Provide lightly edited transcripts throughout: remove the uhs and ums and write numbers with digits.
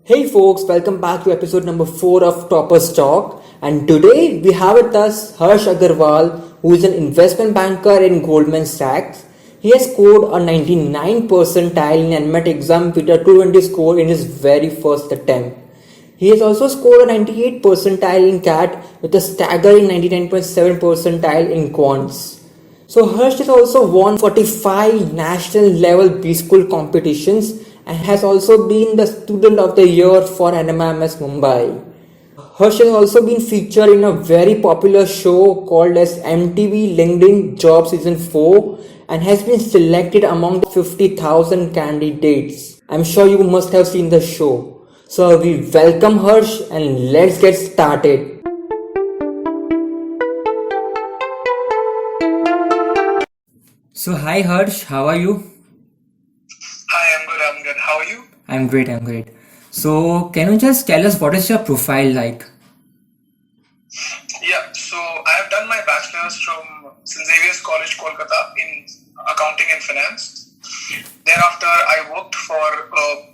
Hey folks, welcome back to episode number 4 of Toppers Talk. And today we have with us Harsh Agarwal, who is an investment banker in Goldman Sachs. He has scored a 99 percentile in NMAT exam with a 220 score in his very first attempt. He has also scored a 98 percentile in CAT with a staggering 99.7 percentile in quants. So Harsh has also won 45 national level B school competitions and has also been the student of the year for NMIMS Mumbai. Harsh has also been featured in a very popular show called as MTV LinkedIn Job Season 4 and has been selected among the 50,000 candidates. I'm sure you must have seen the show. So we welcome Harsh and let's get started. So hi Harsh, how are you? Hi, I'm good. I'm good. How are you? I'm great. So can you just tell us what is your profile like? Yeah, so I have done my bachelor's from St. Xavier's College, Kolkata in accounting and finance. Thereafter, I worked for a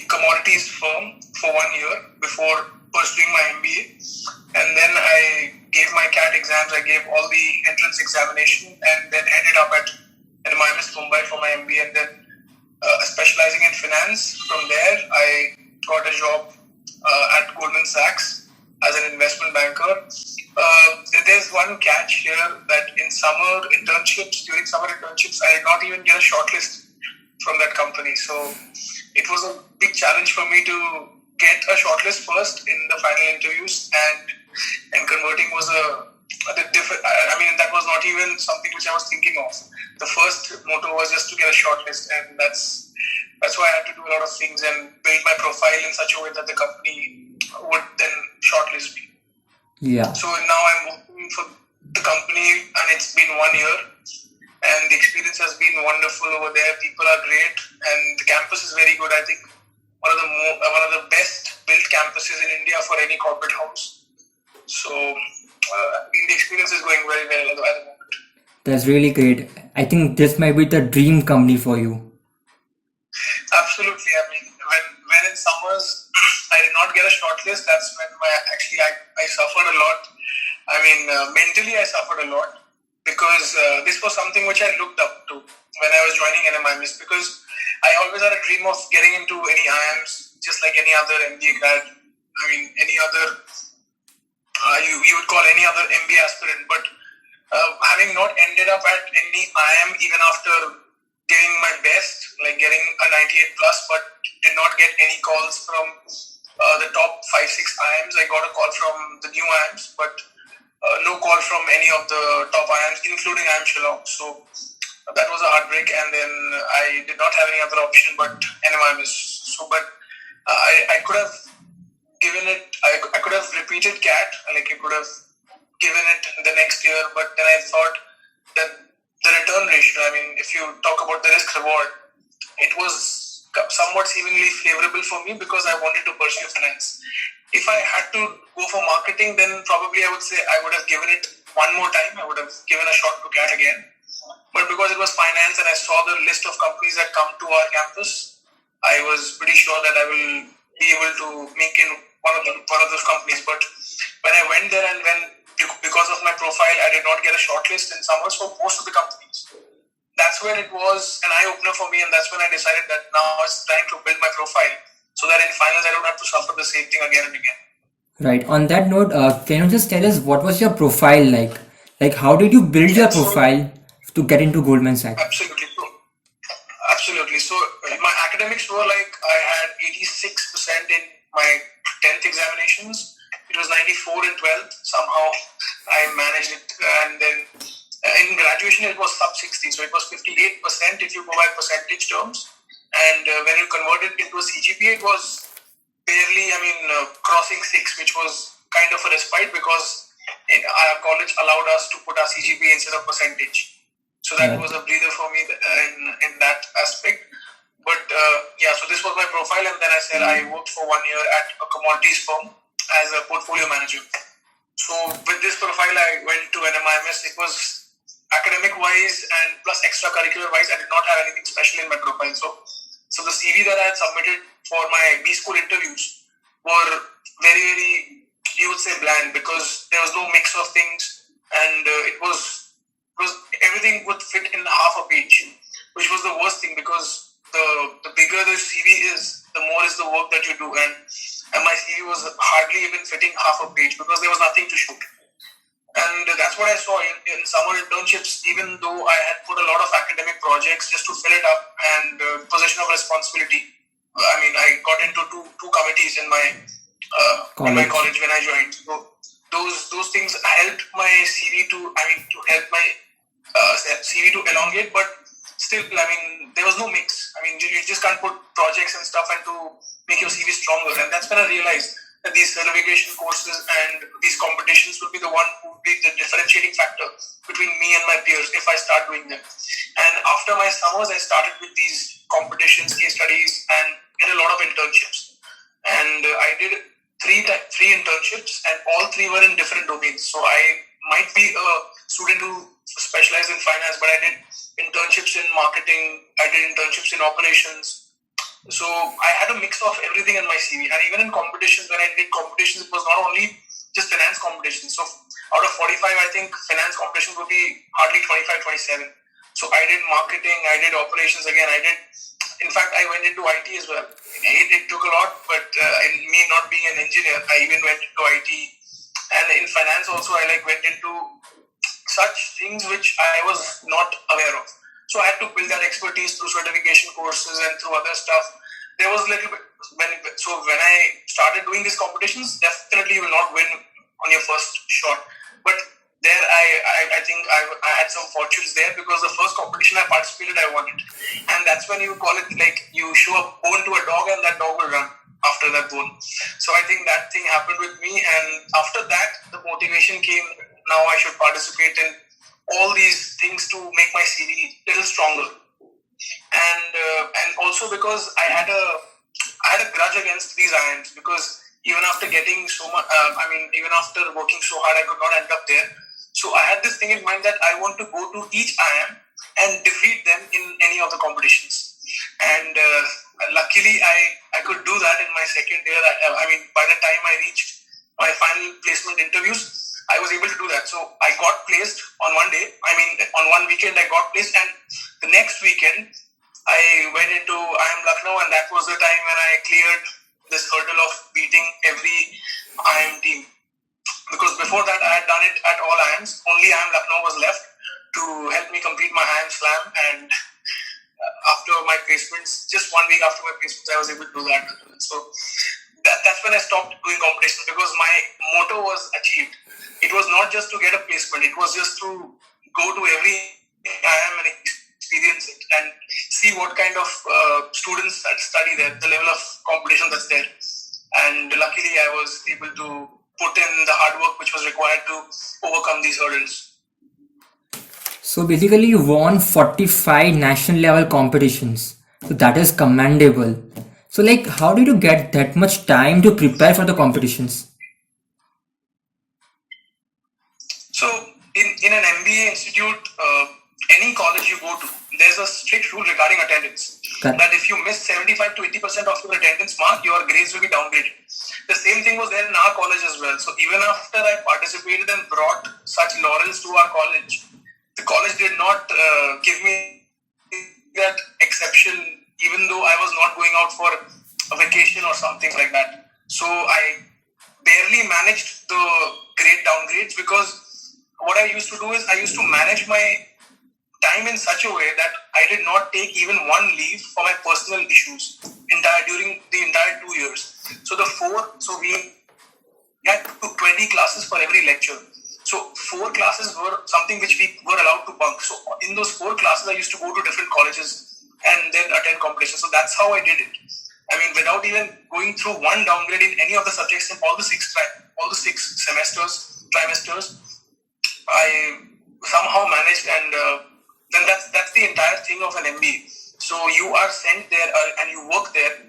commodities firm for 1 year before pursuing my MBA. And then I gave my CAT exams. I gave all the entrance examination and then ended up at NMIMS Mumbai for my MBA and then specializing in finance. From there, I got a job at Goldman Sachs as an investment banker. There's one catch here that during summer internships, I did not even get a shortlist from that company. So it was a big challenge for me to get a shortlist first in the final interviews, and converting was a bit different. I mean, that was not even something which I was thinking of. The first motto was just to get a shortlist, and that's why I had to do a lot of things and build my profile in such a way that the company would then shortlist me. Yeah. So now I'm working for the company, and it's been 1 year, and the experience has been wonderful over there. People are great, and the campus is very good. I think one of the best built campuses in India for any corporate house. So the experience is going very well at the moment. That's really great. I think this might be the dream company for you. Absolutely. I mean, when in summers I did not get a shortlist, that's when I suffered a lot. I mean, mentally I suffered a lot because this was something which I looked up to when I was joining NMIMS, because I always had a dream of getting into any IIMs, just like any other MBA grad. I mean, any other, you would call any other MBA aspirant, but having not ended up at any IIM even after giving my best, like getting a 98 plus, but did not get any calls from the top 5-6 IIMs. I got a call from the new IIMs, but no call from any of the top IIMs, including IIM Shillong. So that was a heartbreak, and then I did not have any other option but NMIMS. So, but I could have given it. I could have repeated CAT, like I could have given it the next year, but then I thought that the return ratio, I mean, if you talk about the risk reward, it was somewhat seemingly favorable for me because I wanted to pursue finance. If I had to go for marketing, then probably I would say I would have given it one more time. I would have given a shot to CAT again. But because it was finance and I saw the list of companies that come to our campus, I was pretty sure that I will be able to make in one of those companies. But when I went there and because of my profile, I did not get a shortlist in summers for most of the companies. That's when it was an eye-opener for me, and that's when I decided that now it's time to build my profile so that in finals I don't have to suffer the same thing again and again. Right. On that note, can you just tell us what was your profile like? Like, how did you build your profile to get into Goldman Sachs? Absolutely. So my academics were like, I had 86% in my 10th examinations. It was 94 in 12th. Somehow I managed it. And then in graduation, it was sub 60. So it was 58% if you go by percentage terms. And when you convert it into a CGPA, it was barely, crossing 6, which was kind of a respite because our college allowed us to put our CGPA instead of percentage. So that was a breather for me in that aspect. But so this was my profile, and then I said I worked for 1 year at a commodities firm as a portfolio manager. So with this profile, I went to NMIMS. It was academic-wise and plus extracurricular-wise, I did not have anything special in my profile. So the CV that I had submitted for my B school interviews were very, very, you would say, bland, because there was no mix of things, and it was everything would fit in half a page, which was the worst thing, because the bigger the CV is, the more is the work that you do, and my CV was hardly even fitting half a page because there was nothing to shoot. And that's what I saw in summer internships. Even though I had put a lot of academic projects just to fill it up, and position of responsibility, I mean, I got into two committees in my college when I joined. So those things helped my CV to help my CV to elongate, but still, I mean, there was no mix. I mean, you just can't put projects and stuff and to make your CV stronger. And that's when I realized that these certification courses and these competitions would be the one who would be the differentiating factor between me and my peers if I start doing them. And after my summers, I started with these competitions, case studies, and get a lot of internships. And I did three internships, and all three were in different domains. So I might be a student who specialized in finance, but I did internships in marketing, I did internships in operations. So I had a mix of everything in my CV. And even in competitions, when I did competitions, it was not only just finance competitions. So out of 45, I think finance competitions would be hardly 25, 27. So I did marketing, I did operations again, in fact, I went into IT as well. It took a lot, but me not being an engineer, I even went into IT. And in finance also, I went into such things which I was not aware of. So I had to build that expertise through certification courses and through other stuff. There was a little bit, when I started doing these competitions, definitely you will not win on your first shot. But there I think I had some fortunes there, because the first competition I participated, I won it. And that's when you call it you show a bone to a dog and that dog will run after that bone. So I think that thing happened with me, and after that the motivation came. Now I should participate in all these things to make my CV a little stronger. And also because I had a grudge against these IIMs, because even after getting so much, even after working so hard, I could not end up there. So I had this thing in mind that I want to go to each IIM and defeat them in any of the competitions. And luckily, I could do that in my second year. By the time I reached my final placement interviews, I was able to do that. So I got placed on one day. On one weekend I got placed, and the next weekend I went into IIM Lucknow, and that was the time when I cleared this hurdle of beating every IIM team. Because before that I had done it at all IIMs. Only IIM Lucknow was left to help me complete my IIM Slam, and after my placements, just 1 week after my placements, I was able to do that. So that's when I stopped doing competition, because my motto was achieved. It was not just to get a placement, it was just to go to every IIM and experience it and see what kind of students that study there, the level of competition that's there. And luckily I was able to put in the hard work which was required to overcome these hurdles. So basically you won 45 national level competitions. So that is commendable. So how did you get that much time to prepare for the competitions? So in an MBA institute, any college you go to, there's a strict rule regarding attendance. Correct. That if you miss 75 to 80% of your attendance mark, your grades will be downgraded. The same thing was there in our college as well. So even after I participated and brought such laurels to our college, the college did not give me that exception, even though I was not going out for a vacation or something like that. So I barely managed the grade downgrades, because what I used to do is I used to manage my time in such a way that I did not take even one leave for my personal issues during the entire 2 years. So we had 20 classes for every lecture. So 4 classes were something which we were allowed to bunk. So in those 4 classes, I used to go to different colleges and then attend competitions. So that's how I did it. Without even going through one downgrade in any of the subjects in all the 6 trimesters, I somehow managed, and then that's the entire thing of an MBA. So you are sent there and you work there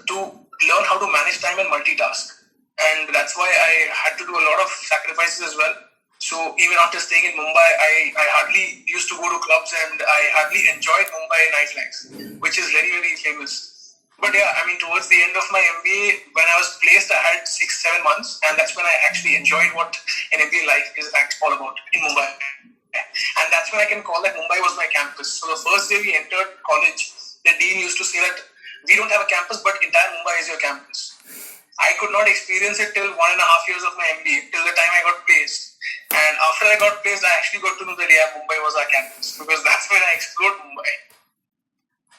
to learn how to manage time and multitask, and that's why I had to do a lot of sacrifices as well. So even after staying in Mumbai, I hardly used to go to clubs, and I hardly enjoyed Mumbai nightlife, which is very, very famous. But yeah, I mean, towards the end of my MBA, when I was placed, I had 6-7 months, and that's when I actually enjoyed what an MBA life is all about in Mumbai. And that's when I can call that Mumbai was my campus. So the first day we entered college, the dean used to say that we don't have a campus, but entire Mumbai is your campus. I could not experience it till 1.5 years of my MBA, till the time I got placed. And after I got placed, I actually got to know that yeah, Mumbai was our campus, because that's when I explored Mumbai.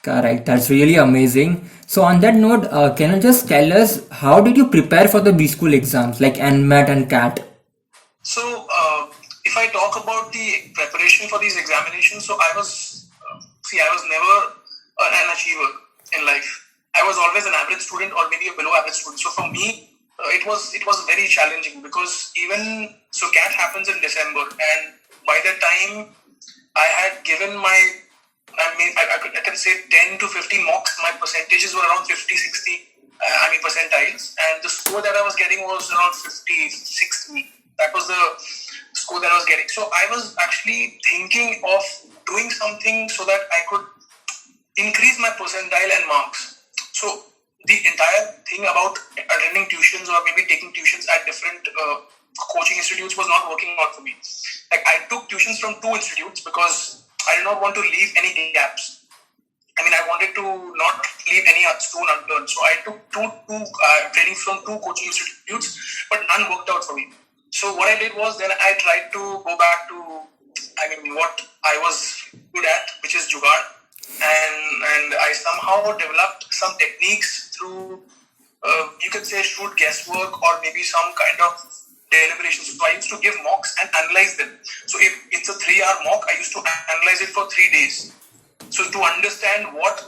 Correct. That's really amazing. So on that note, can you just tell us how did you prepare for the B school exams like NMAT and CAT? So, if I talk about the preparation for these examinations, so I was never an achiever in life. I was always an average student or maybe a below average student. So for me, it was very challenging because CAT happens in December, and by the time I had given I can say 10 to 15 mocks, my percentages were around 50, 60, percentiles, and the score that I was getting was around 50, 60. That was the score that I was getting. So I was actually thinking of doing something so that I could increase my percentile and marks. So the entire thing about attending tuitions or maybe taking tuitions at different coaching institutes was not working out for me. Like, I took tuitions from 2 institutes because I did not want to leave any gaps. I wanted to not leave any stone unturned. So I took two trainings from 2 coaching institutes, but none worked out for me. So what I did was then I tried to go back to, what I was good at, which is Jugaad. And I somehow developed some techniques through, you could say, shrewd guesswork or maybe some kind of deliberations. So I used to give mocks and analyze them. So if it's a 3-hour mock, I used to analyze it for 3 days. So to understand what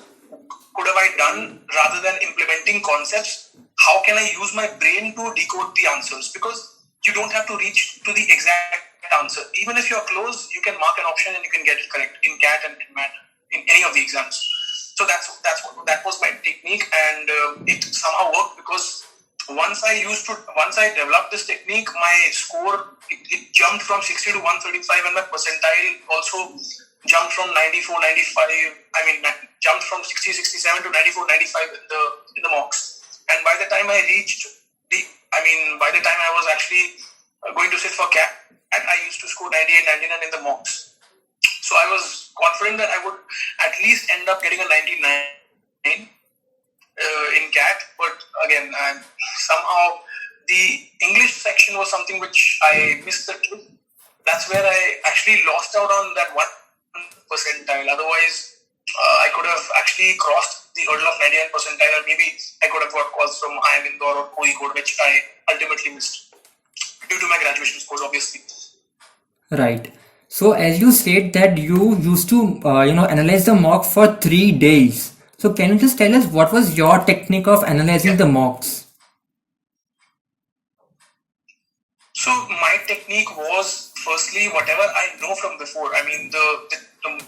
could have I done rather than implementing concepts, how can I use my brain to decode the answers? Because you don't have to reach to the exact answer. Even if you're close, you can mark an option and you can get it correct in CAT and in MAT, in any of the exams. So that was my technique, and it somehow worked because once I developed this technique, my score it jumped from 60 to 135, and my percentile also jumped from 94, 95. Jumped from 60, 67 to 94, 95 in the mocks. And by the time I was actually going to sit for CAT, and I used to score 98, 99 in the mocks. So I was confident that I would at least end up getting a 99 in CAT, but again, somehow the English section was something which I missed the trick. That's where I actually lost out on that 1 percentile. Otherwise, I could have actually crossed the hurdle of 99 percentile, or maybe I could have got calls from IIM Indore or Kozhikode, which I ultimately missed due to my graduation scores, obviously. Right. So as you said that you used to analyze the mock for 3 days. So can you just tell us what was your technique of analyzing the mocks? So my technique was firstly whatever I know from before.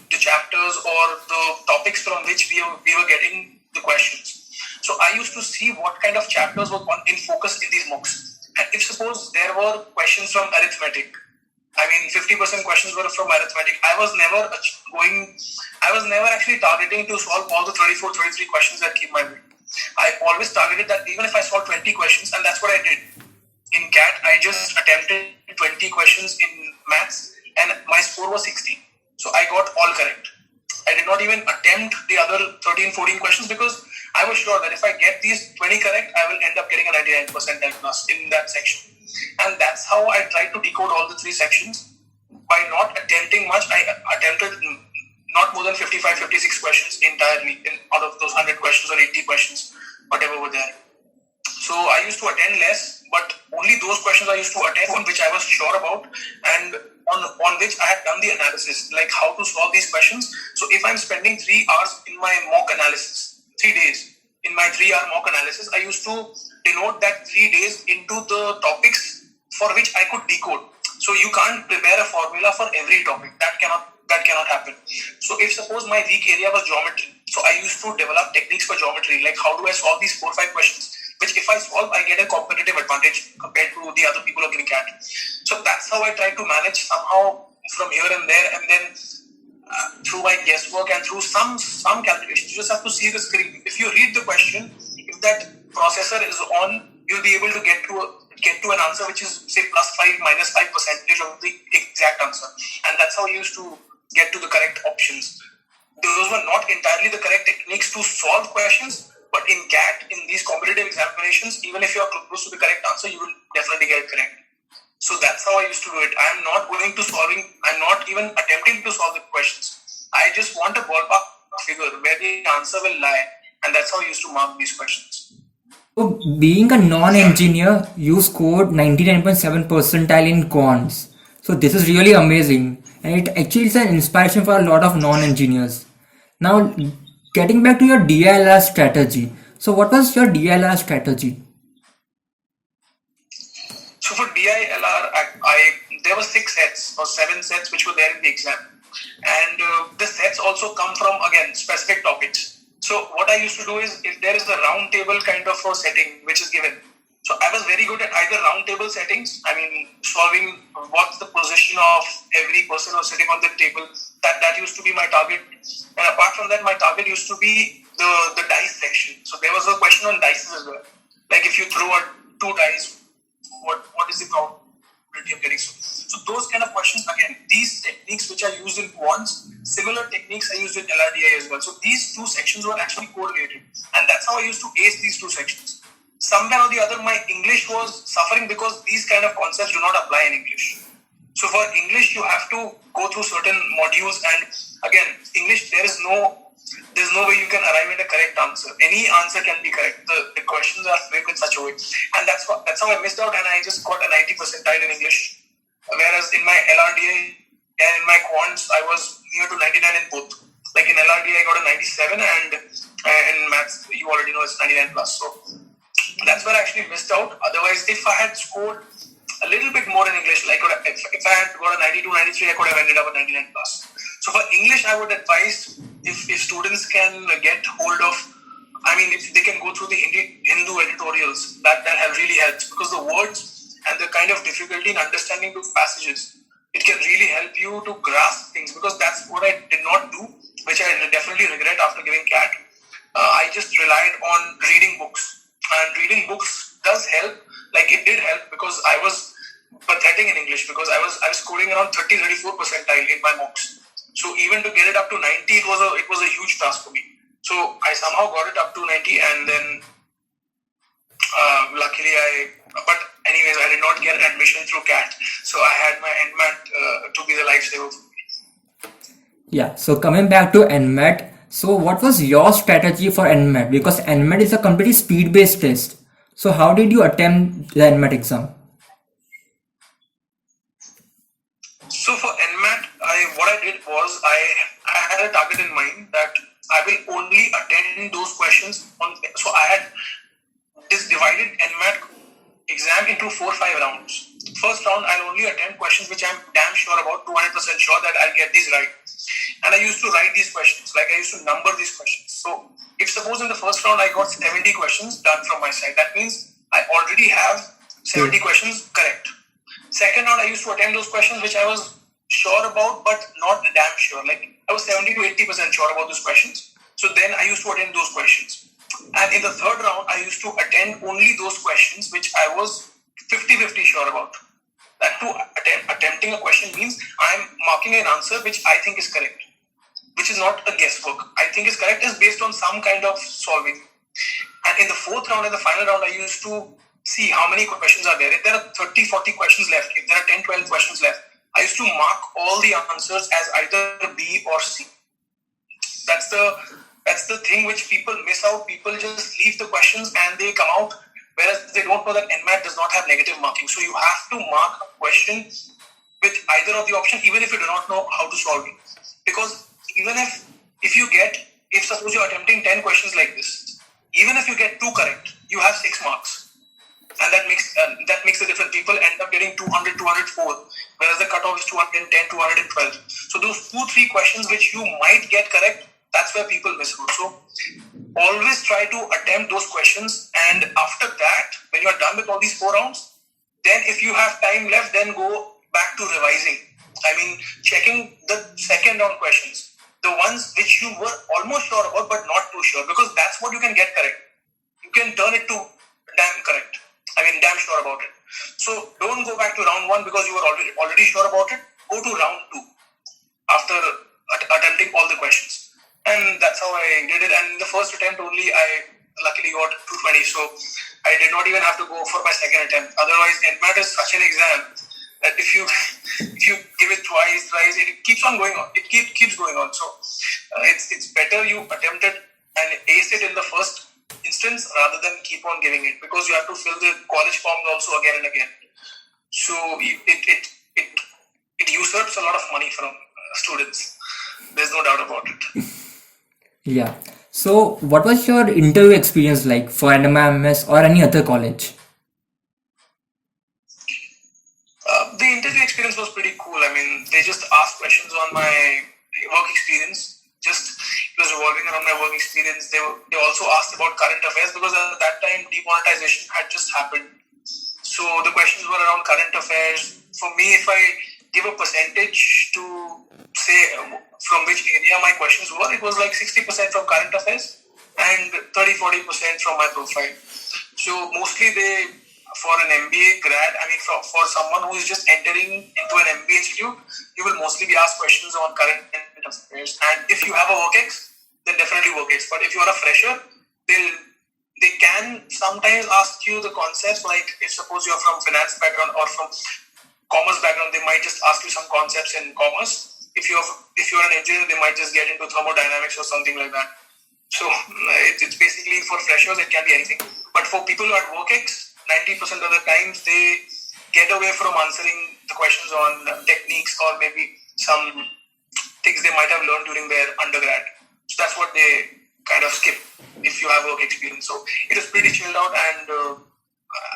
The chapters or the topics from which we were getting the questions. So I used to see what kind of chapters were in focus in these mocks. And if suppose there were questions from arithmetic, 50% questions were from arithmetic. I was never actually targeting to solve all the 34, 33 questions that came my way. I always targeted that even if I solved 20 questions, and that's what I did. In CAT, I just attempted 20 questions in maths, and my score was 60. So I got all correct. I did not even attempt the other 13, 14 questions because I was sure that if I get these 20 correct, I will end up getting a 99% plus in that section. And that's how I tried to decode all the 3 sections. By not attempting much, I attempted not more than 55, 56 questions entirely out of those 100 questions or 80 questions, whatever were there. So I used to attend less, but only those questions I used to attend on which I was sure about and on which I had done the analysis, like how to solve these questions. So if I'm spending 3 hours in my mock analysis, 3 days in my 3-hour mock analysis, I used to denote that 3 days into the topics for which I could decode. So you can't prepare a formula for every topic. That cannot happen. So if suppose my weak area was geometry, so I used to develop techniques for geometry, like how do I solve these 4 or 5 questions, which if I solve, I get a competitive advantage compared to the other people who are giving CAT. So that's how I try to manage somehow from here and there. And then through my guesswork and through some calculations. You just have to see the screen. If you read the question, if that processor is on, you'll be able to get to an answer which is say +5, -5% of the exact answer, and that's how I used to get to the correct options. Those were not entirely the correct techniques to solve questions, but in CAT, in these competitive examinations, even if you are close to the correct answer, you will definitely get it correct. So that's how I used to do it. I'm not even attempting to solve the questions. I just want a ballpark figure where the answer will lie, and that's how I used to mark these questions. So, being a non-engineer, you scored 99.7 percentile in quants. So this is really amazing, and it actually is an inspiration for a lot of non-engineers. Now, getting back to your DILR strategy. So, what was your DILR strategy? So for DILR, there were 6 sets or 7 sets which were there in the exam, and the sets also come from again specific topics. So what I used to do is, if there is a round table kind of a setting which is given, so I was very good at either round table settings, I mean solving what's the position of every person who was sitting on the table. That used to be my target, and apart from that, my target used to be the dice section. So there was a question on dice as well, like if you throw 2 dice, what is the probability of getting so those kind of questions. Again, these techniques which are used in quants, similar techniques I used in LRDI as well. So these 2 sections were actually correlated, and that's how I used to ace these 2 sections. Somewhere or the other, my English was suffering because these kind of concepts do not apply in English. So for English, you have to go through certain modules, and again, English, there's no way you can arrive at a correct answer. Any answer can be correct. The questions are framed in such a way, and that's how I missed out, and I just got a 90 percentile in English. Whereas in my LRDA and in my quants, I was near to 99 in both. Like in LRDA, I got a 97, and in maths, you already know it's 99 plus. So that's where I actually missed out. Otherwise, if I had scored a little bit more in English, like if I had got a 92, 93, I could have ended up at 99 plus. So for English, I would advise if students can get hold of, I mean, if they can go through the Hindu editorials, that really helps, because the words and the kind of difficulty in understanding those passages, it can really help you to grasp things, because that's what I did not do, which I definitely regret after giving CAT. I just relied on reading books, and reading books does help. Like it did help, because I was pathetic in English, because I was scoring around 30-34 percentile in my mocks. So even to get it up to 90, it was a huge task for me. So I somehow got it up to 90, and then luckily but anyways, I did not get admission through CAT. So I had my NMAT to be the lifesaver for me. Yeah, so coming back to NMAT, so what was your strategy for NMAT? Because NMAT is a completely speed-based test. So how did you attempt the NMAT exam? So for NMAT, what I did was I had a target in mind that I will only attend those questions so I had divided NMAT exam into 4-5 rounds. First round, I'll only attend questions which I'm damn sure about, 200% sure that I'll get these right. And I used to write these questions, like I used to number these questions. So if suppose in the first round I got 70 questions done from my side, that means I already have 70 questions correct. Second round, I used to attend those questions which I was sure about, but not damn sure. Like I was 70 to 80% sure about those questions. So then I used to attend those questions. And in the third round, I used to attend only those questions which I was 50-50 sure about. That to attempting a question means I'm marking an answer which I think is correct, which is not a guesswork. I think is correct is based on some kind of solving. And in the fourth round and the final round, I used to see how many questions are there. If there are 30-40 questions left, if there are 10-12 questions left, I used to mark all the answers as either B or C. That's the thing which people miss out. People just leave the questions and they come out, whereas they don't know that NMAT does not have negative marking. So you have to mark a question with either of the options, even if you do not know how to solve it. Because even if suppose you're attempting 10 questions like this, even if you get 2 correct, you have 6 marks. And that makes the difference. People end up getting 200, 204, whereas the cutoff is 210, 212. So those 2-3 questions which you might get correct, that's where people miss out. So always try to attempt those questions, and after that, when you're done with all these 4 rounds, then if you have time left, then go back to revising. I mean, checking the second round questions, the ones which you were almost sure about but not too sure, because that's what you can get correct. You can turn it to damn correct. I mean, damn sure about it. So don't go back to round one because you were already sure about it. Go to round two after attempting all the questions. And that's how I did it. And in the first attempt only, I luckily got 220. So I did not even have to go for my second attempt. Otherwise, NMAT is such an exam that if you give it twice, thrice, it keeps on going on. It keeps going on. So it's better you attempt it and ace it in the first instance rather than keep on giving it, because you have to fill the college forms also again and again. So it usurps a lot of money from students. There's no doubt about it. Yeah. So, what was your interview experience like for NMIMS or any other college? The interview experience was pretty cool. I mean, they just asked questions on my work experience. It was revolving around my work experience. They also asked about current affairs because at that time demonetization had just happened. So the questions were around current affairs. For me, if I give a percentage to say from which area my questions were, it was like 60% from current affairs and 30-40% from my profile. So mostly for an MBA grad, I mean for someone who is just entering into an MBA institute, you will mostly be asked questions on current affairs. And if you have a WorkX, then definitely WorkX. But if you are a fresher, they can sometimes ask you the concepts, like if suppose you are from finance background or from commerce background, they might just ask you some concepts in commerce. If you're an engineer, they might just get into thermodynamics or something like that. So it's basically for freshers, it can be anything. But for people who are at WorkX, 90% of the times they get away from answering the questions on techniques or maybe some things they might have learned during their undergrad. So that's what they kind of skip if you have work experience. So it was pretty chilled out, and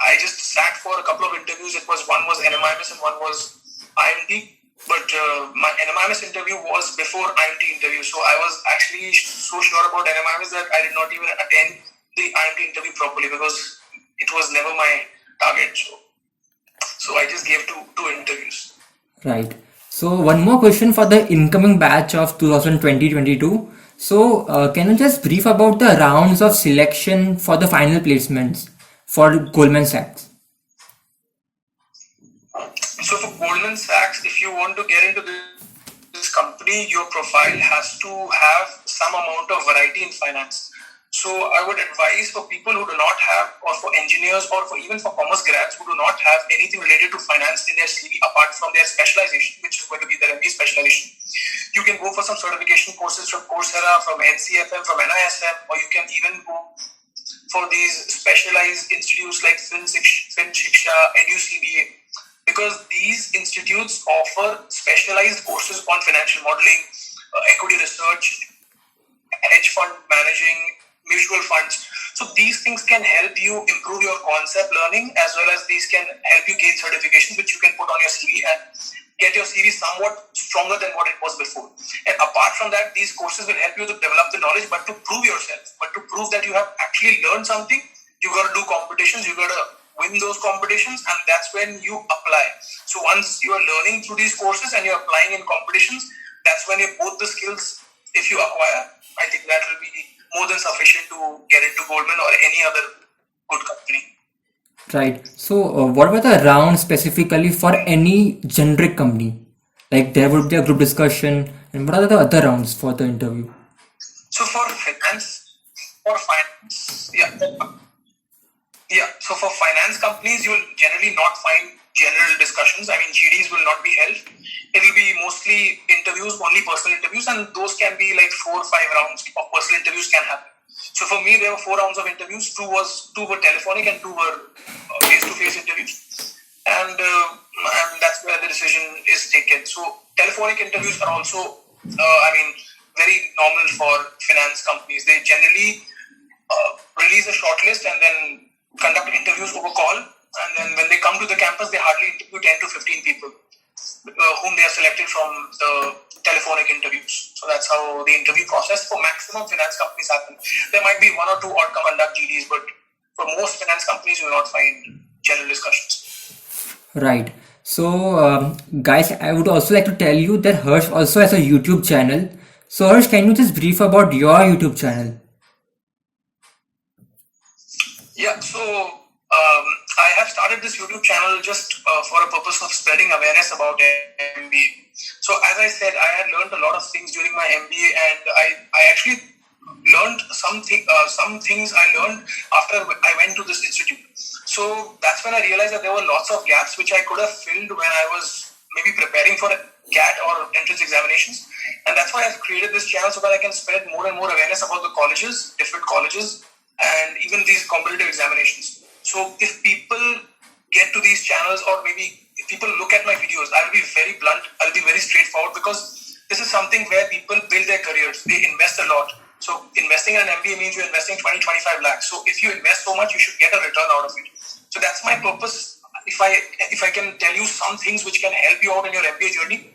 I just sat for a couple of interviews. One was NMIMS and one was IMT. But my NMIMS interview was before IMT interview. So I was actually so sure about NMIMS that I did not even attend the IMT interview properly because it was never my target. So I just gave two interviews. Right. So one more question for the incoming batch of 2020-22. So can you just brief about the rounds of selection for the final placements for Goldman Sachs? So for Goldman Sachs, if you want to get into this company, your profile has to have some amount of variety in finance. So I would advise for people who do not have, or for engineers, or even for commerce grads who do not have anything related to finance in their CV apart from their specialization, which is going to be their MBA specialization. You can go for some certification courses from Coursera, from NCFM, from NISM, or you can even go for these specialized institutes like FinShiksha, EduCBA, because these institutes offer specialized courses on financial modeling, equity research, hedge fund managing, mutual funds. So these things can help you improve your concept learning, as well as these can help you gain certifications which you can put on your CV and get your CV somewhat stronger than what it was before. And apart from that, these courses will help you to develop the knowledge, but to prove yourself, but to prove that you have actually learned something, you got to do competitions, you got to win those competitions, and that's when you apply. So once you are learning through these courses and you're applying in competitions, that's when you both the skills, if you acquire, I think that will be more than sufficient to get into Goldman or any other good company. Right. So what were the rounds specifically for any generic company? Like there would be a group discussion, and what are the other rounds for the interview? So for finance, So for finance companies, you will generally not find general discussions. I mean, GDs will not be held. It will be mostly interviews, only personal interviews, and those can be like 4 or 5 rounds of personal interviews can happen. So for me, there were 4 rounds of interviews. Two were telephonic and 2 were face-to-face interviews, and that's where the decision is taken. So telephonic interviews are also, very normal for finance companies. They generally release a shortlist and then conduct interviews over call, and then when they come to the campus, they hardly interview 10 to 15 people whom they have selected from the telephonic interviews. So that's how the interview process for maximum finance companies happen. There might be 1 or 2 odd conduct GDs, but for most finance companies, you will not find general discussions. Right. Guys, I would also like to tell you that Harsh also has a YouTube channel. So, Harsh, can you just brief about your YouTube channel? Yeah, so I have started this YouTube channel just for a purpose of spreading awareness about MBA. So as I said, I had learned a lot of things during my MBA, and I actually learned some things I learned after I went to this institute. So that's when I realized that there were lots of gaps which I could have filled when I was maybe preparing for a CAT or entrance examinations. And that's why I've created this channel, so that I can spread more and more awareness about the colleges, different colleges, and even these competitive examinations. So if people get to these channels, or maybe if people look at my videos, I'll be very blunt, I'll be very straightforward, because this is something where people build their careers, they invest a lot. So investing in an MBA means you're investing 20-25 lakhs. So if you invest so much, you should get a return out of it. So that's my purpose. If I can tell you some things which can help you out in your MBA journey,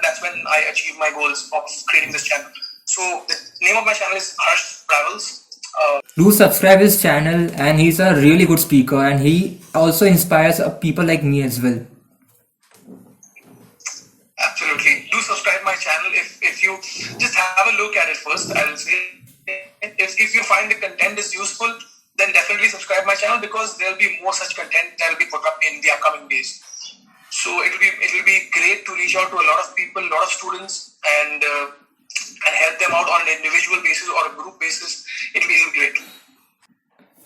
that's when I achieve my goals of creating this channel. So the name of my channel is Harsh Travels. Do subscribe his channel, and he's a really good speaker, and he also inspires people like me as well. Absolutely. Do subscribe my channel. If you just have a look at it first, I will say, if you find the content is useful, then definitely subscribe my channel, because there will be more such content that will be put up in the upcoming days. So it will be great to reach out to a lot of people, a lot of students, and help them out on an individual basis or a group basis. It will be great.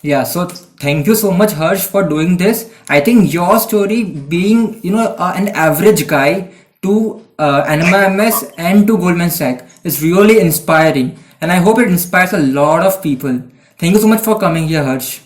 Yeah, so thank you so much, Harsh, for doing this. I think your story, being an average guy to NMIMS and to Goldman Sachs, is really inspiring, and I hope it inspires a lot of people. Thank you so much for coming here, Harsh.